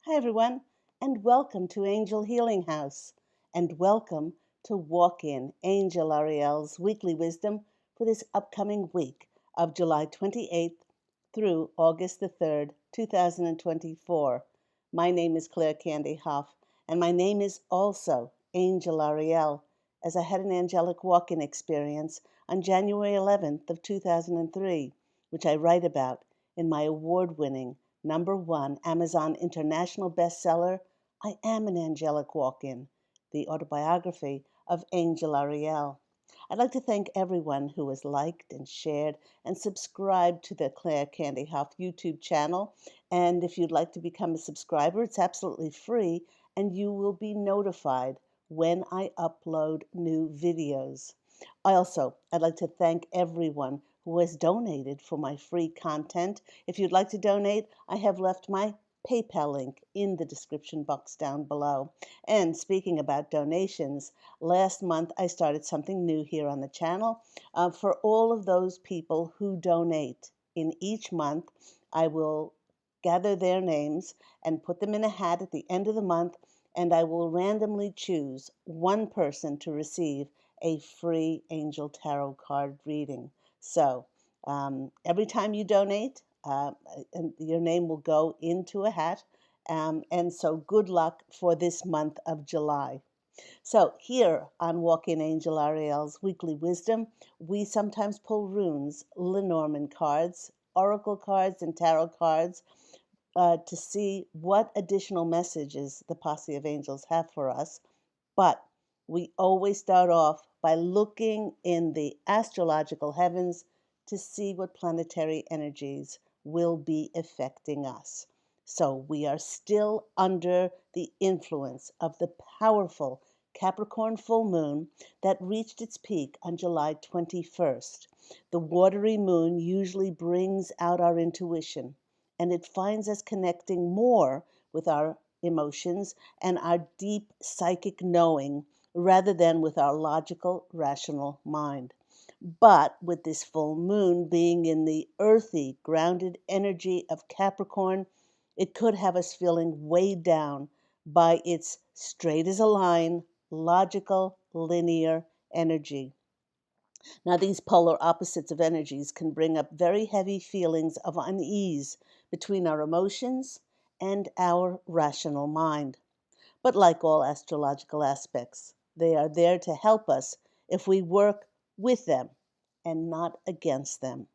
Hi, everyone, and welcome to Angel Healing House, and welcome to Walk In Angel Ariel's weekly wisdom for this upcoming week of July 28th through August the 3rd, 2024. My name is Claire Candy Hoff, and my name is also Angel Ariel, as I had an angelic walk-in experience on January 11th of 2003, which I write about in my award-winning #1 Amazon International bestseller, I Am an Angelic Walk-In, the autobiography of Angel Ariel. I'd like to thank everyone who has liked and shared and subscribed to the Claire Candy Hoff YouTube channel. And if you'd like to become a subscriber, it's absolutely free, and you will be notified when I upload new videos. I'd like to thank everyone who has donated for my free content. If you'd like to donate, I have left my PayPal link in the description box down below. And speaking about donations, last month I started something new here on the channel. For all of those people who donate in each month, I will gather their names and put them in a hat at the end of the month, and I will randomly choose one person to receive a free angel tarot card reading. So every time you donate, and your name will go into a hat. And so good luck for this month of July. So here on Walk-In Angel Ariel's Weekly Wisdom, we sometimes pull runes, Lenormand cards, oracle cards, and tarot cards to see what additional messages the posse of angels have for us. But we always start off by looking in the astrological heavens to see what planetary energies will be affecting us. So we are still under the influence of the powerful Capricorn full moon that reached its peak on July 21st. The watery moon usually brings out our intuition, and it finds us connecting more with our emotions and our deep psychic knowing rather than with our logical, rational mind. But with this full moon being in the earthy, grounded energy of Capricorn, it could have us feeling weighed down by its straight as a line, logical, linear energy. Now, these polar opposites of energies can bring up very heavy feelings of unease between our emotions and our rational mind. But like all astrological aspects, they are there to help us if we work with them and not against them.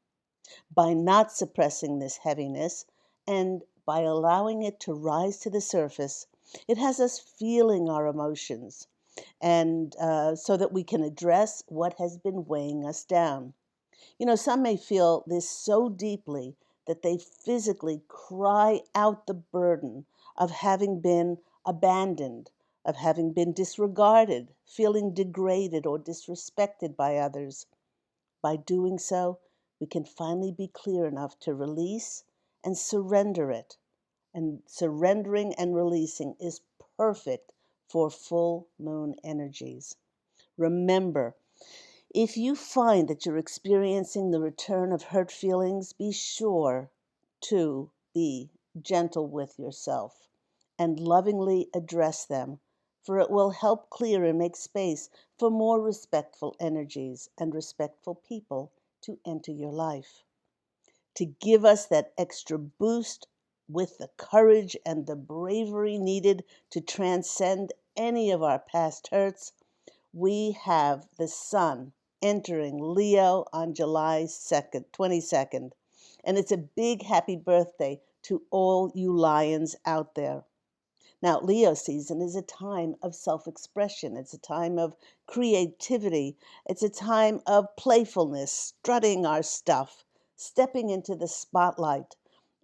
By not suppressing this heaviness and by allowing it to rise to the surface, it has us feeling our emotions, and so that we can address what has been weighing us down. Some may feel this so deeply that they physically cry out the burden of having been abandoned, of having been disregarded, feeling degraded or disrespected by others. By doing so, we can finally be clear enough to release and surrender it. And surrendering and releasing is perfect for full moon energies. Remember, if you find that you're experiencing the return of hurt feelings, be sure to be gentle with yourself and lovingly address them, for it will help clear and make space for more respectful energies and respectful people to enter your life. To give us that extra boost with the courage and the bravery needed to transcend any of our past hurts, we have the sun entering Leo on July 22nd. And it's a big happy birthday to all you lions out there. Now, Leo season is a time of self-expression. It's a time of creativity. It's a time of playfulness, strutting our stuff, stepping into the spotlight,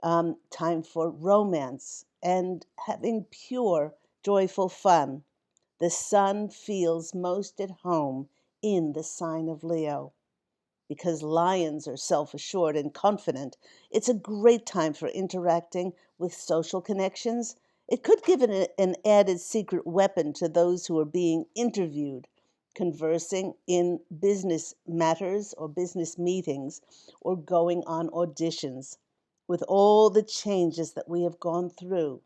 time for romance and having pure, joyful fun. The sun feels most at home in the sign of Leo. Because lions are self-assured and confident, it's a great time for interacting with social connections. It could give an added secret weapon to those who are being interviewed, conversing in business matters or business meetings, or going on auditions. With all the changes that we have gone through,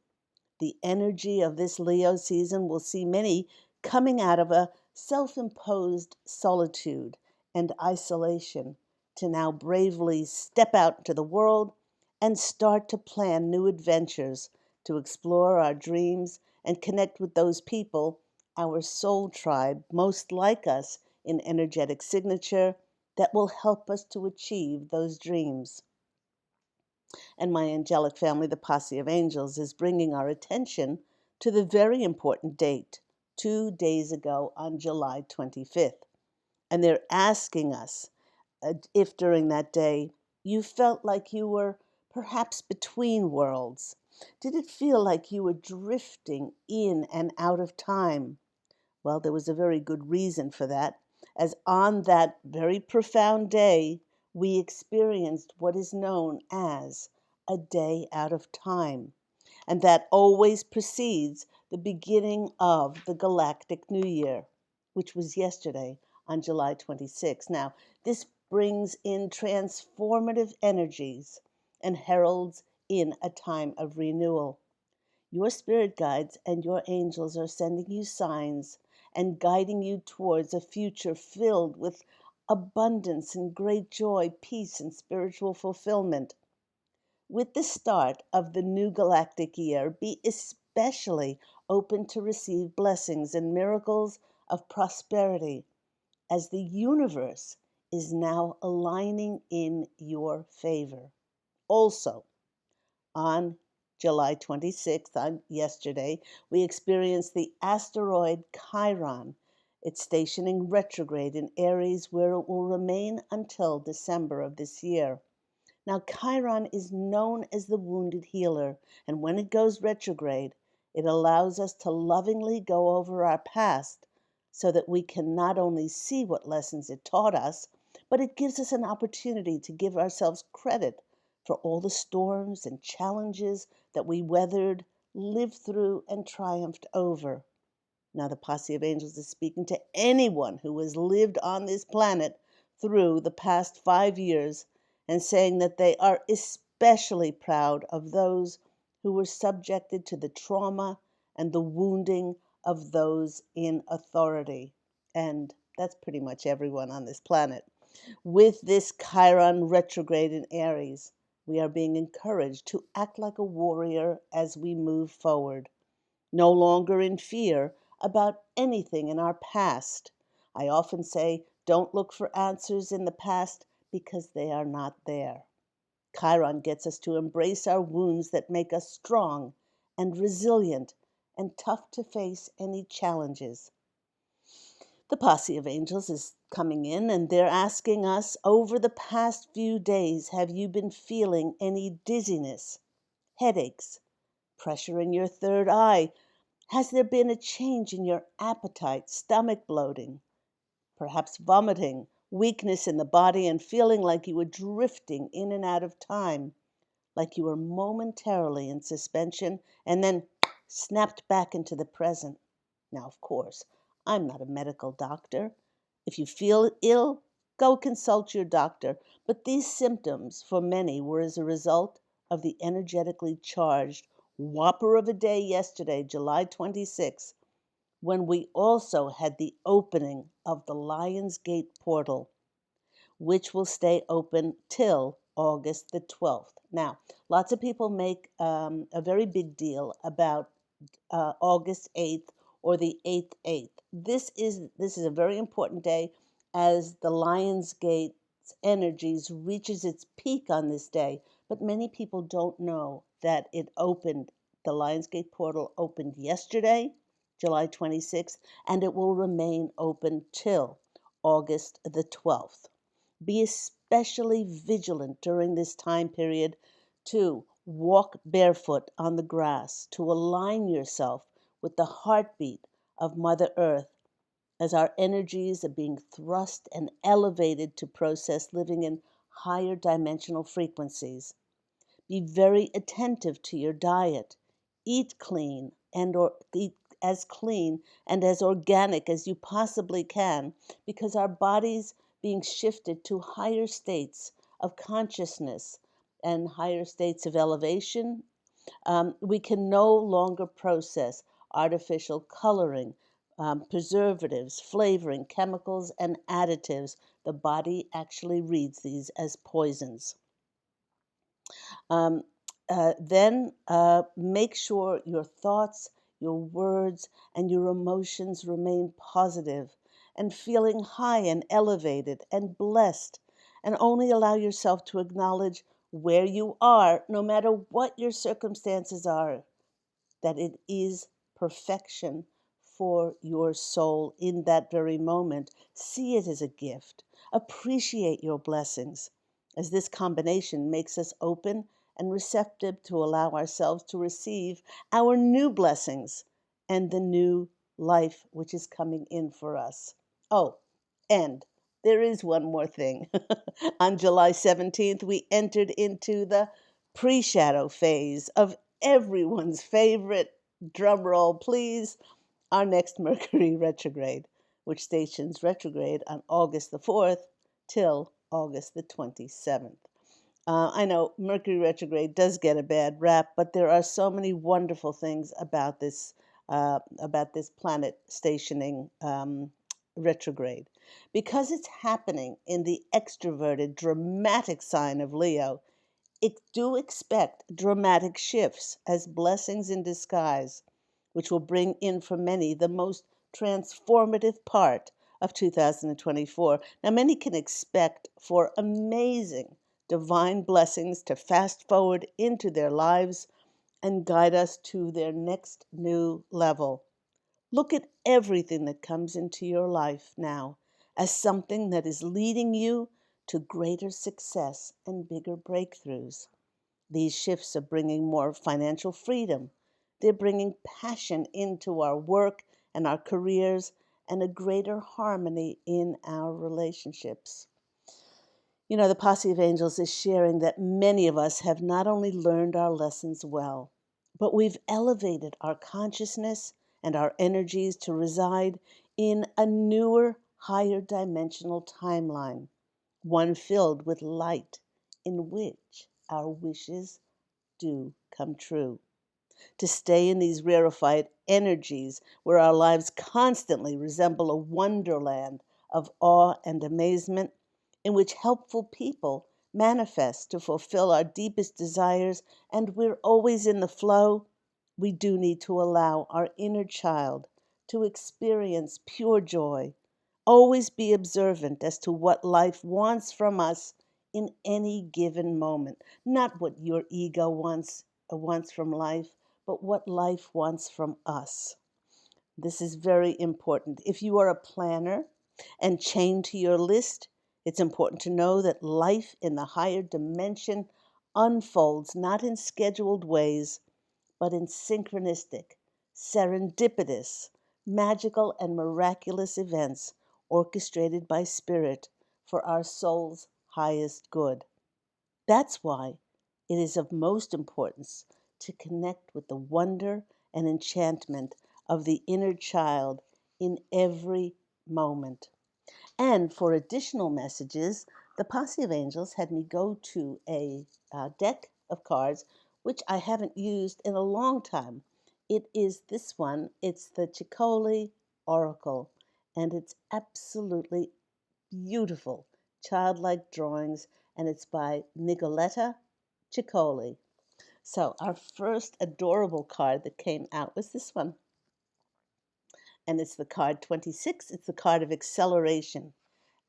The energy of this Leo season will see many coming out of a self imposed solitude and isolation to now bravely step out into the world and start to plan new adventures to explore our dreams and connect with those people, our soul tribe, most like us in energetic signature, that will help us to achieve those dreams. And my angelic family, the Posse of Angels, is bringing our attention to the very important date, 2 days ago on July 25th. And they're asking us if during that day you felt like you were perhaps between worlds. Did it feel like you were drifting in and out of time? Well, there was a very good reason for that, as on that very profound day, we experienced what is known as a day out of time, and that always precedes the beginning of the galactic new year, which was yesterday on July 26. Now, this brings in transformative energies and heralds in a time of renewal. Your spirit guides and your angels are sending you signs and guiding you towards a future filled with abundance and great joy, peace, and spiritual fulfillment. With the start of the new galactic year, be especially open to receive blessings and miracles of prosperity as the universe is now aligning in your favor. Also, on July 26th, on yesterday, we experienced the asteroid Chiron. It's stationing retrograde in Aries, where it will remain until December of this year. Now, Chiron is known as the wounded healer, and when it goes retrograde, it allows us to lovingly go over our past so that we can not only see what lessons it taught us, but it gives us an opportunity to give ourselves credit for all the storms and challenges that we weathered, lived through, and triumphed over. Now, the Posse of Angels is speaking to anyone who has lived on this planet through the past 5 years and saying that they are especially proud of those who were subjected to the trauma and the wounding of those in authority. And that's pretty much everyone on this planet. With this Chiron retrograde in Aries, we are being encouraged to act like a warrior as we move forward, no longer in fear about anything in our past. I often say, don't look for answers in the past because they are not there. Chiron gets us to embrace our wounds that make us strong and resilient and tough to face any challenges. The Posse of Angels is coming in and they're asking us, over the past few days, have you been feeling any dizziness, headaches, pressure in your third eye? Has there been a change in your appetite, stomach bloating, perhaps vomiting, weakness in the body, and feeling like you were drifting in and out of time, like you were momentarily in suspension and then snapped back into the present? Now, of course, I'm not a medical doctor. If you feel ill, go consult your doctor. But these symptoms, for many, were as a result of the energetically charged whopper of a day yesterday, July 26th, when we also had the opening of the Lion's Gate portal, which will stay open till August the 12th. Now, lots of people make a very big deal about August 8th or the 8th. This is a very important day as the Lionsgate's energies reaches its peak on this day. But many people don't know that the Lionsgate portal opened yesterday, July 26th, and it will remain open till August the 12th. Be especially vigilant during this time period to walk barefoot on the grass, to align yourself with the heartbeat of Mother Earth as our energies are being thrust and elevated to process living in higher dimensional frequencies. Be very attentive to your diet. Eat clean eat as clean and as organic as you possibly can, because our bodies being shifted to higher states of consciousness and higher states of elevation We can no longer process artificial coloring, preservatives, flavoring, chemicals, and additives. The body actually reads these as poisons. Um, then make sure your thoughts, your words, and your emotions remain positive and feeling high and elevated and blessed. And only allow yourself to acknowledge where you are, no matter what your circumstances are, that it is perfection for your soul in that very moment. See it as a gift. Appreciate your blessings, as this combination makes us open and receptive to allow ourselves to receive our new blessings and the new life which is coming in for us. Oh, and there is one more thing. On July 17th, we entered into the pre shadow phase of everyone's favorite, drum roll please, our next Mercury retrograde, which stations retrograde on August the 4th till August the 27th. I know Mercury retrograde does get a bad rap, but there are so many wonderful things about this planet stationing retrograde. Because it's happening in the extroverted, dramatic sign of Leo, do expect dramatic shifts as blessings in disguise, which will bring in for many the most transformative part of 2024. Now, many can expect for amazing divine blessings to fast forward into their lives and guide us to their next new level. Look at everything that comes into your life now as something that is leading you to greater success and bigger breakthroughs. These shifts are bringing more financial freedom. They're bringing passion into our work and our careers and a greater harmony in our relationships. You know, the Posse of Angels is sharing that many of us have not only learned our lessons well, but we've elevated our consciousness and our energies to reside in a newer, higher dimensional timeline, one filled with light, in which our wishes do come true. To stay in these rarefied energies where our lives constantly resemble a wonderland of awe and amazement, in which helpful people manifest to fulfill our deepest desires, and we're always in the flow, we do need to allow our inner child to experience pure joy. Always be observant as to what life wants from us in any given moment, not what your ego wants from life, but what life wants from us. This is very important. If you are a planner and chained to your list, it's important to know that life in the higher dimension unfolds not in scheduled ways, but in synchronistic, serendipitous, magical, and miraculous events orchestrated by Spirit for our soul's highest good. That's why it is of most importance to connect with the wonder and enchantment of the inner child in every moment. And for additional messages, the Posse of Angels had me go to a deck of cards, which I haven't used in a long time. It is this one, it's the Chicoli Oracle, and it's absolutely beautiful, childlike drawings, and it's by Nicoletta Ciccoli. So, our first adorable card that came out was this one, and it's the card 26. It's the card of acceleration.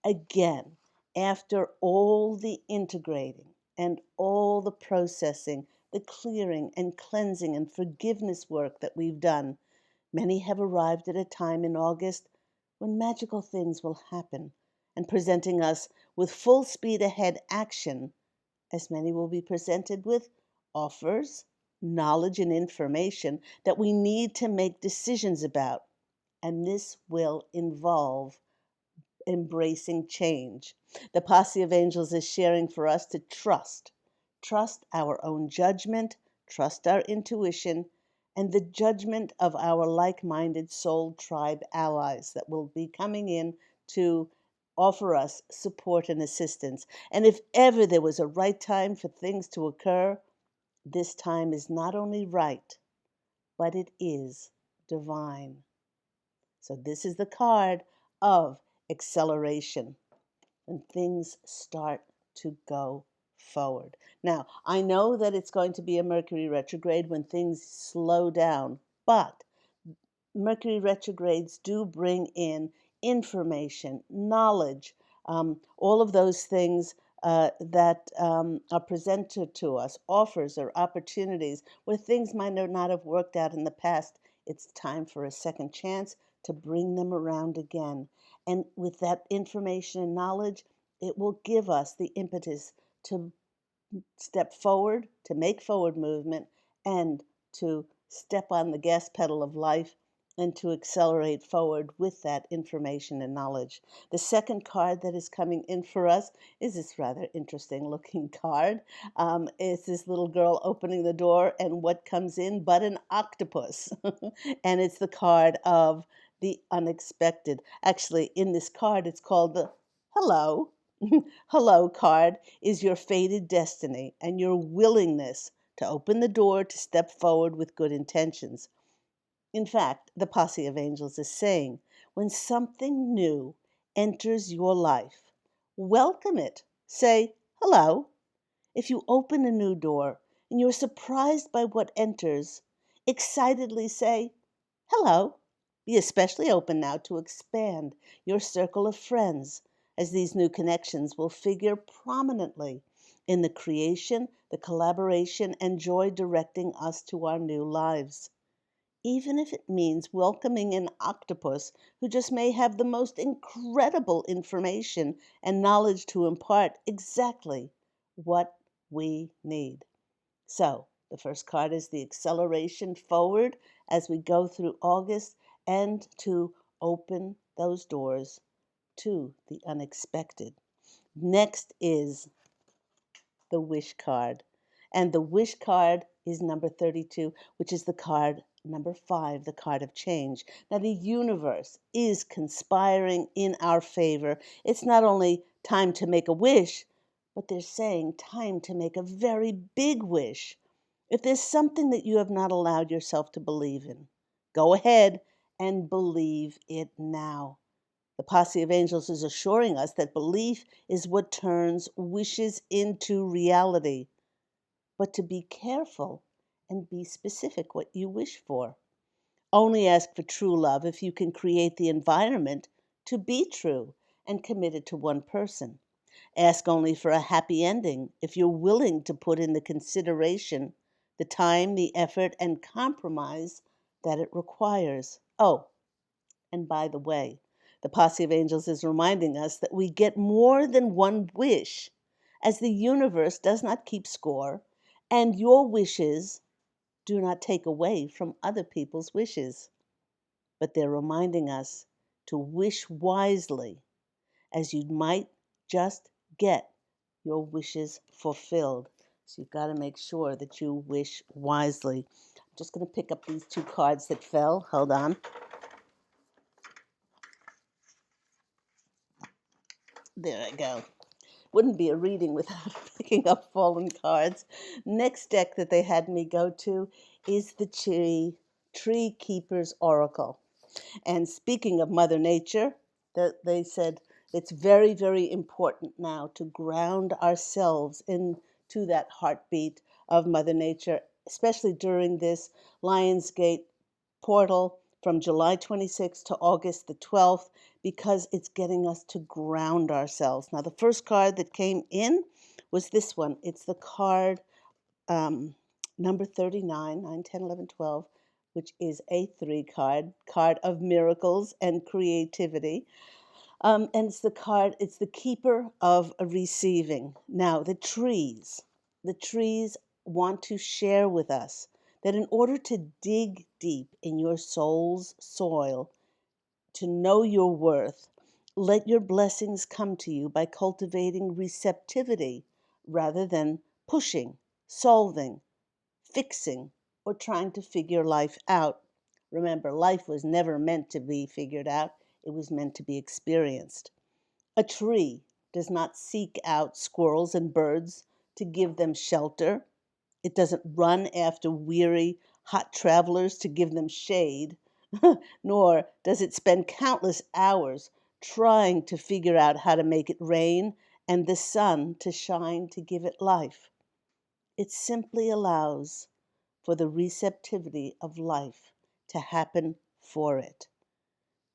Again, after all the integrating and all the processing, the clearing and cleansing and forgiveness work that we've done, many have arrived at a time in August when magical things will happen and presenting us with full speed ahead action, as many will be presented with offers, knowledge, and information that we need to make decisions about. And this will involve embracing change. The Posse of Angels is sharing for us to trust our own judgment, trust our intuition, and the judgment of our like minded soul tribe allies that will be coming in to offer us support and assistance. And if ever there was a right time for things to occur, This time is not only right, but it is divine. So this is the card of acceleration, when things start to go forward. Now, I know that it's going to be a Mercury retrograde when things slow down, but Mercury retrogrades do bring in information, knowledge, all of those things that are presented to us, offers or opportunities where things might not have worked out in the past. It's time for a second chance to bring them around again. And with that information and knowledge, it will give us the impetus to step forward, to make forward movement, and to step on the gas pedal of life and to accelerate forward with that information and knowledge. The second card that is coming in for us is this rather interesting looking card. It's this little girl opening the door, and what comes in but an octopus. And it's the card of the unexpected. Actually, in this card, it's called the hello. Hello card is your fated destiny and your willingness to open the door to step forward with good intentions. In fact, the posse of angels is saying, when something new enters your life, welcome it. Say, hello. If you open a new door and you're surprised by what enters, excitedly say, hello. Be especially open now to expand your circle of friends, as these new connections will figure prominently in the creation, the collaboration, and joy directing us to our new lives. Even if it means welcoming an octopus who just may have the most incredible information and knowledge to impart exactly what we need. So, the first card is the acceleration forward as we go through August and to open those doors to the unexpected. Next is the wish card. And the wish card is number 32, which is the card number 5, the card of change. Now, the universe is conspiring in our favor. It's not only time to make a wish, but they're saying time to make a very big wish. If there's something that you have not allowed yourself to believe in, go ahead and believe it now. The posse of angels is assuring us that belief is what turns wishes into reality. But to be careful and be specific what you wish for. Only ask for true love if you can create the environment to be true and committed to one person. Ask only for a happy ending if you're willing to put in the consideration, the time, the effort, and compromise that it requires. Oh, and by the way, the posse of angels is reminding us that we get more than one wish, as the universe does not keep score, and your wishes do not take away from other people's wishes. But they're reminding us to wish wisely, as you might just get your wishes fulfilled. So you've got to make sure that you wish wisely. I'm just going to pick up these two cards that fell. Hold on. There I go. Wouldn't be a reading without picking up fallen cards. Next deck that they had me go to is the Tree Keeper's Oracle. And speaking of Mother Nature, they said it's very, very important now to ground ourselves into that heartbeat of Mother Nature, especially during this Lionsgate portal from July 26th to August the 12th, because it's getting us to ground ourselves. Now, the first card that came in was this one. It's the card number 39, 9, 10, 11, 12, which is a 3 card of miracles and creativity. And it's the keeper of receiving. Now, the trees want to share with us that in order to dig deep in your soul's soil, to know your worth, let your blessings come to you by cultivating receptivity rather than pushing, solving, fixing, or trying to figure life out. Remember, life was never meant to be figured out, it was meant to be experienced. A tree does not seek out squirrels and birds to give them shelter. It doesn't run after weary, hot travelers to give them shade, nor does it spend countless hours trying to figure out how to make it rain and the sun to shine to give it life. It simply allows for the receptivity of life to happen for it.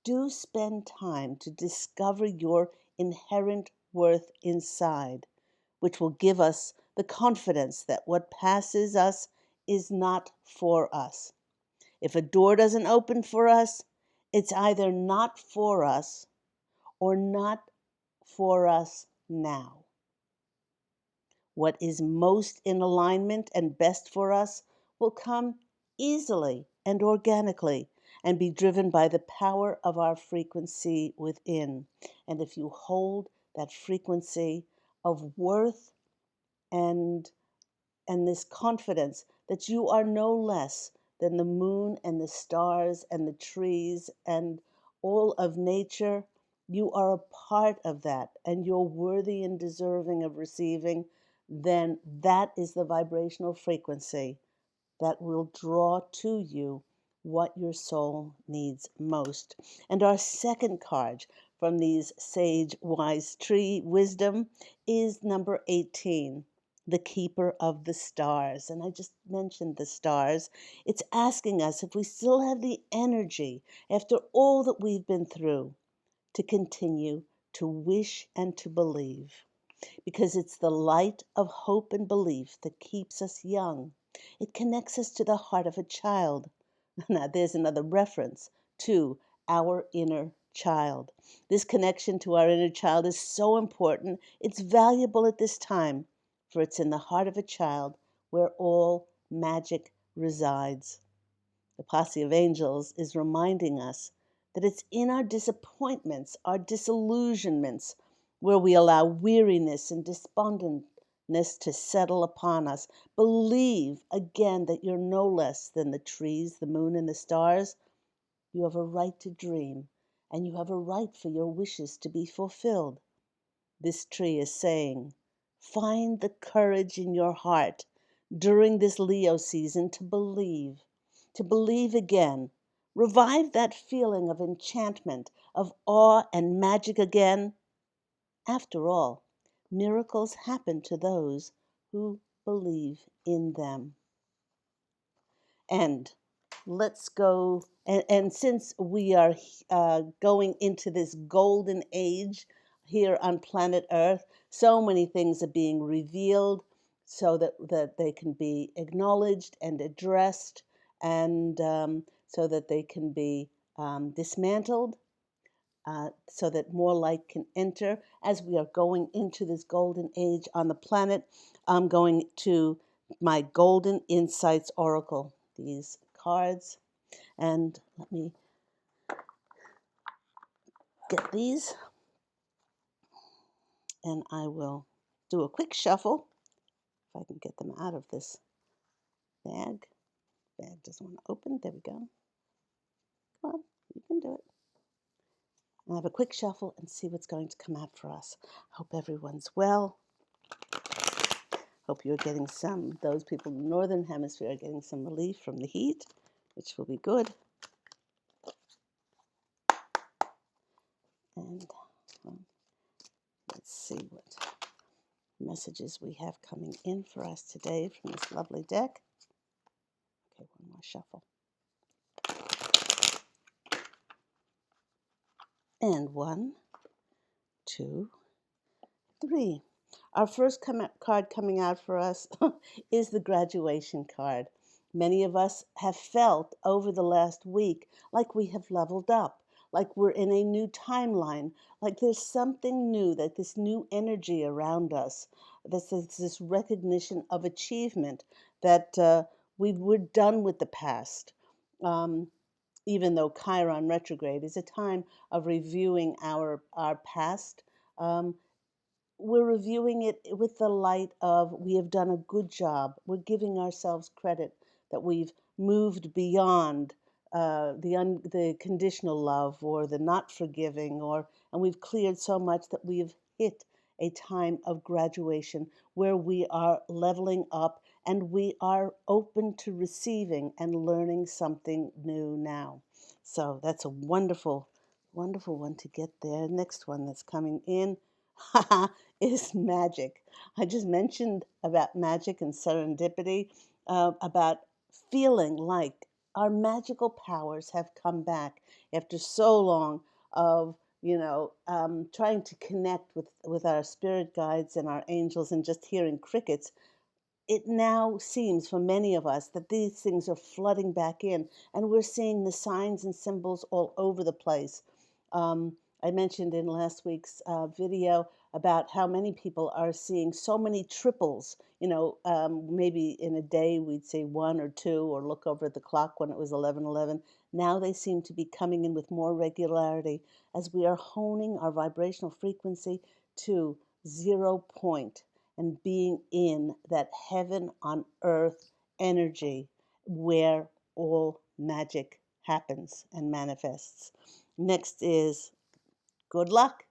Do spend time to discover your inherent worth inside, which will give us the confidence that what passes us is not for us. If a door doesn't open for us, it's either not for us or not for us now. What is most in alignment and best for us will come easily and organically and be driven by the power of our frequency within. And if you hold that frequency of worth and this confidence that you are no less than the moon and the stars and the trees and all of nature, you are a part of that and you're worthy and deserving of receiving, then that is the vibrational frequency that will draw to you what your soul needs most. And our second card from these sage wise tree wisdom is number 18, the keeper of the stars. And I just mentioned the stars. It's asking us if we still have the energy after all that we've been through to continue to wish and to believe, because it's the light of hope and belief that keeps us young. It connects us to the heart of a child. Now, there's another reference to our inner child. This connection to our inner child is so important. It's valuable at this time, for it's in the heart of a child where all magic resides. The posse of angels is reminding us that it's in our disappointments, our disillusionments, where we allow weariness and despondentness to settle upon us. Believe again that you're no less than the trees, the moon, and the stars. You have a right to dream, and you have a right for your wishes to be fulfilled. This tree is saying, find the courage in your heart during this Leo season to believe again. Revive that feeling of enchantment, of awe and magic again. After all, miracles happen to those who believe in them. And let's go, and since we are going into this golden age here on planet Earth, so many things are being revealed so that they can be acknowledged and addressed, and so that they can be dismantled, so that more light can enter. As we are going into this golden age on the planet, I'm going to my Golden Insights Oracle, these cards, and let me get these, and I will do a quick shuffle if I can get them out of this bag. Bag doesn't want to open. There we go. Come on, you can do it. I'll have a quick shuffle and see what's going to come out for us. Hope everyone's well. Hope you're getting those people in the northern hemisphere are getting some relief from the heat, which will be good. And let's see what messages we have coming in for us today from this lovely deck. Okay, one more shuffle. And 1, 2, 3. Our first card coming out for us is the graduation card. Many of us have felt over the last week like we have leveled up, like we're in a new timeline, like there's something new, that this new energy around us, this recognition of achievement, that we're done with the past. Even though Chiron retrograde is a time of reviewing our past, we're reviewing it with the light of we have done a good job. We're giving ourselves credit that we've moved beyond the conditional love or the not forgiving, and we've cleared so much that we've hit a time of graduation where we are leveling up and we are open to receiving and learning something new now. So that's a wonderful, wonderful one to get there. Next one that's coming in is magic. I just mentioned about magic and serendipity, about feeling like our magical powers have come back after so long of trying to connect with our spirit guides and our angels and just hearing crickets. It now seems for many of us that these things are flooding back in, and we're seeing the signs and symbols all over the place. I mentioned in last week's video about how many people are seeing so many triples. Maybe in a day we'd say one or two, or look over at the clock when it was 11:11. Now they seem to be coming in with more regularity as we are honing our vibrational frequency to 0 point and being in that heaven on earth energy where all magic happens and manifests. Next is good luck.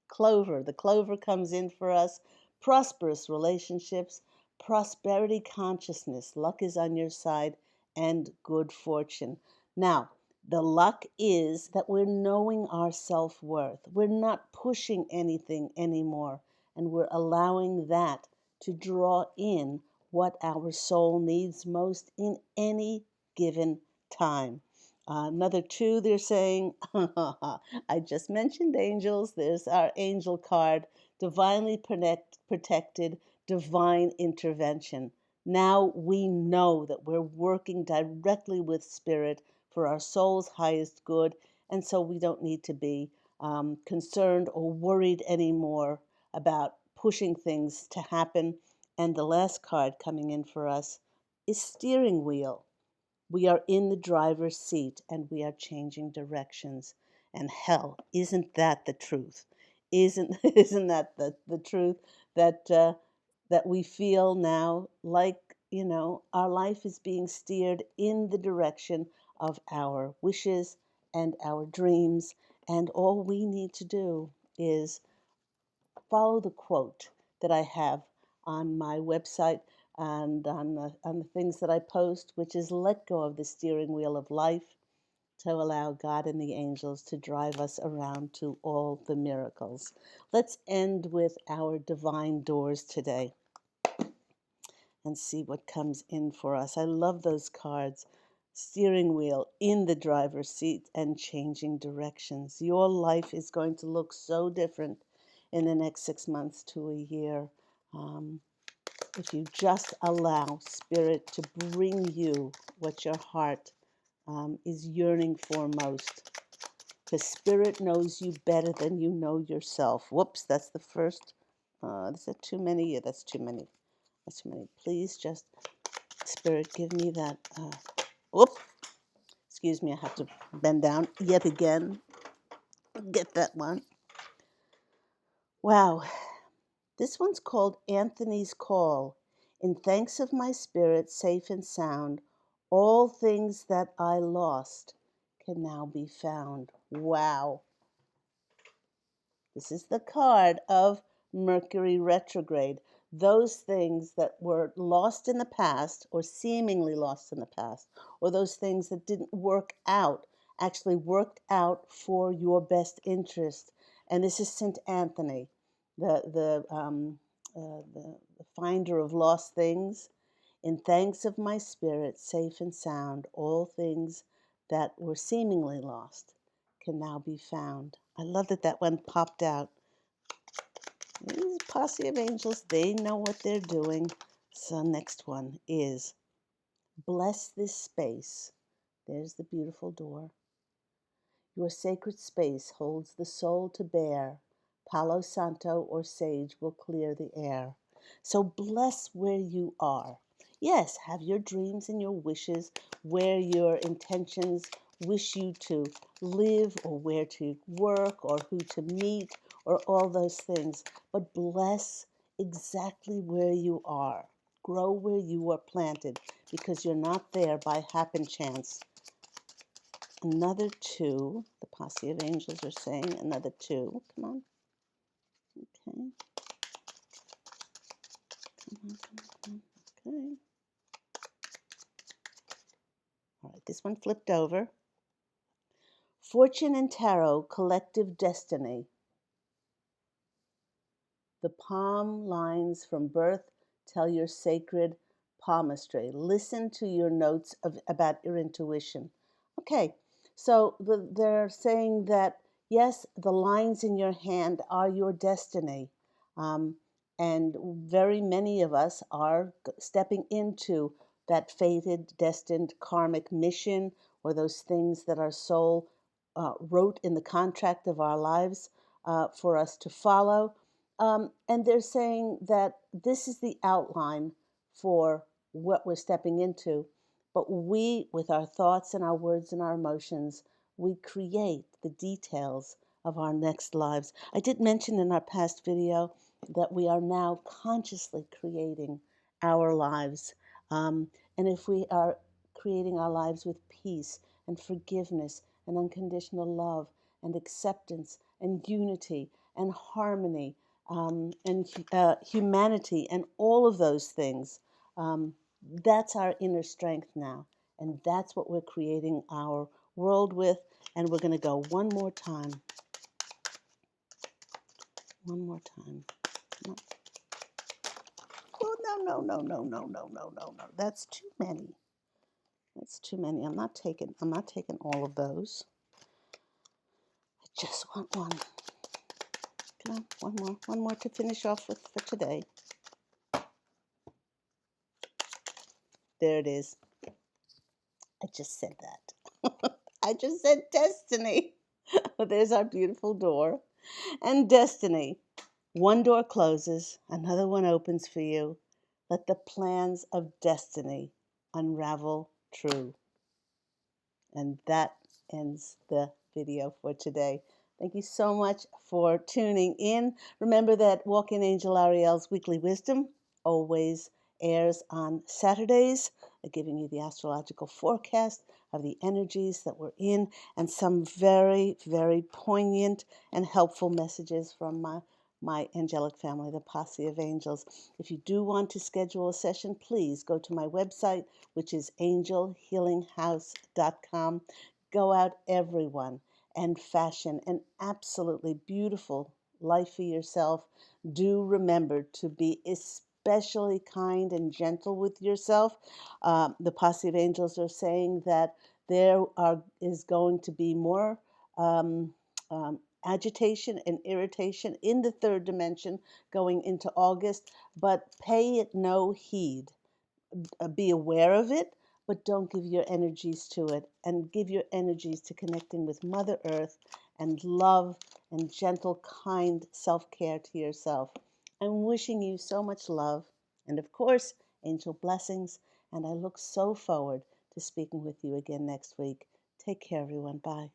Clover. The clover comes in for us. Prosperous relationships, prosperity consciousness. Luck is on your side, and good fortune. Now, the luck is that we're knowing our self worth. We're not pushing anything anymore, and we're allowing that to draw in what our soul needs most in any given time. Another two, they're saying, I just mentioned angels. There's our angel card, divinely protected, divine intervention. Now we know that we're working directly with spirit for our soul's highest good, and so we don't need to be concerned or worried anymore about pushing things to happen. And the last card coming in for us is steering wheel. We are in the driver's seat and we are changing directions. And hell, isn't that the truth? Isn't that the truth that that we feel now like, our life is being steered in the direction of our wishes and our dreams, and all we need to do is follow the quote that I have on my website and on the things that I post, which is let go of the steering wheel of life to allow God and the angels to drive us around to all the miracles. Let's end with our divine doors today and see what comes in for us. I love those cards. Steering wheel, in the driver's seat, and changing directions. Your life is going to look so different in the next 6 months to a year. If you just allow Spirit to bring you what your heart is yearning for most. Because Spirit knows you better than you know yourself. Whoops, that's the first. Is that too many? Yeah, that's too many. That's too many. Please just, Spirit, give me that. Whoop. Excuse me, I have to bend down yet again. Get that one. Wow. This one's called Anthony's Call. In thanks of my spirit, safe and sound, all things that I lost can now be found. Wow. This is the card of Mercury retrograde. Those things that were lost in the past, or seemingly lost in the past, or those things that didn't work out, actually worked out for your best interest. And this is St. Anthony, the finder of lost things. In thanks of my spirit, safe and sound, all things that were seemingly lost can now be found. I love that that one popped out. These posse of angels, they know what they're doing. So next one is bless this space. There's the beautiful door. Your sacred space holds the soul to bear. Palo Santo or sage will clear the air. So bless where you are. Yes, have your dreams and your wishes where your intentions wish you to live, or where to work, or who to meet, or all those things. But bless exactly where you are. Grow where you are planted, because you're not there by happen chance. Another two. The posse of angels are saying another two. Come on. Okay. Come on. Okay. All right, this one flipped over. Fortune and Tarot, Collective Destiny. The palm lines from birth tell your sacred palmistry. Listen to your notes about your intuition. Okay, so they're saying that, yes, the lines in your hand are your destiny. Um, and very many of us are stepping into that fated, destined karmic mission, or those things that our soul wrote in the contract of our lives for us to follow. And they're saying that this is the outline for what we're stepping into. But we, with our thoughts and our words and our emotions, we create the details of our next lives. I did mention in our past video that we are now consciously creating our lives. And if we are creating our lives with peace and forgiveness and unconditional love and acceptance and unity and harmony, and humanity and all of those things, that's our inner strength now. And that's what we're creating our world with. And we're going to go one more time. One more time. No. Oh, no. That's too many. That's too many. I'm not taking all of those. I just want one. Come on, one more to finish off with for today. There it is. I just said that. I just said destiny. There's our beautiful door. And destiny. One door closes, another one opens for you. Let the plans of destiny unravel true. And that ends the video for today. Thank you so much for tuning in. Remember that Walk-In Angel Ariel's Weekly Wisdom always airs on Saturdays, giving you the astrological forecast of the energies that we're in and some very, very poignant and helpful messages from my angelic family, the Posse of Angels. If you do want to schedule a session, please go to my website, which is angelhealinghouse.com. Go out, everyone, and fashion an absolutely beautiful life for yourself. Do remember to be especially kind and gentle with yourself. The Posse of Angels are saying that is going to be more agitation and irritation in the third dimension going into August, but pay it no heed. Be aware of it, but don't give your energies to it, and give your energies to connecting with Mother Earth and love and gentle, kind self-care to yourself. I'm wishing you so much love and, of course, angel blessings, and I look so forward to speaking with you again next week. Take care, everyone. Bye.